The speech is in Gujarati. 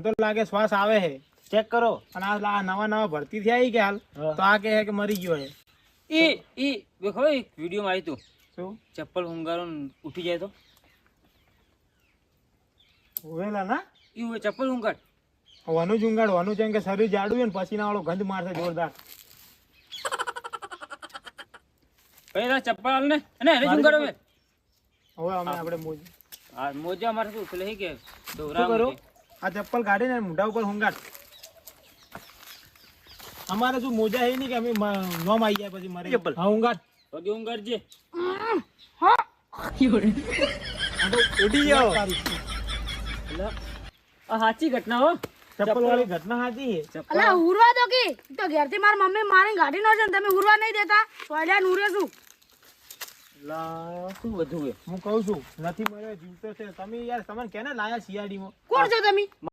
તો લાગે શ્વાસ આવે છે ચેક કરો. અને આ નવા ભરતી થયા કે હાલ તો આ કહે કે મરી ગયો છે. એ દેખો એક વિડીયો માં આવ્યું શું ચપ્પલ હુંગારો ઉઠી જાય તો હોવેલા ના એવું ચપ્પલ હુંગાડ વાનું જ ઊંઘાડવાનું છે કે શરીર જાડું છે ને પસીના વાળો ગંધ મારશે જોરદાર. પહેલા ચપ્પલ હાલ ને અને એને હુંગાડો મે હવે અમે આપણે આ મોજા મારે શું પેલે કે શું કરું આ ચપ્પલ કાઢીને મોઢા ઉપર હુંગાડ. અમારે શું મોજા હે નહીં કે અમે નોમ આવી જાય પછી મરે ચપ્પલ. હા હુંગાડ પગે હુંગાડજે. ઉડી જાઓ. આ સાચી ઘટના હો. ચપ્પલ વાળી ઘટના સાચી છે. અલા ઉરવા દો કે તો ઘેરથી માર મમ્મી મારીને ગાડી નો છે ને તમે ઉરવા નહીં દેતા તો અલ્યા નુરે શું લા શું બધું હું કહું છું નથી મળ્યો જીવતો છે તમે યાર તમને કેને લાયા સીઆરડી માં કોણ છો તમે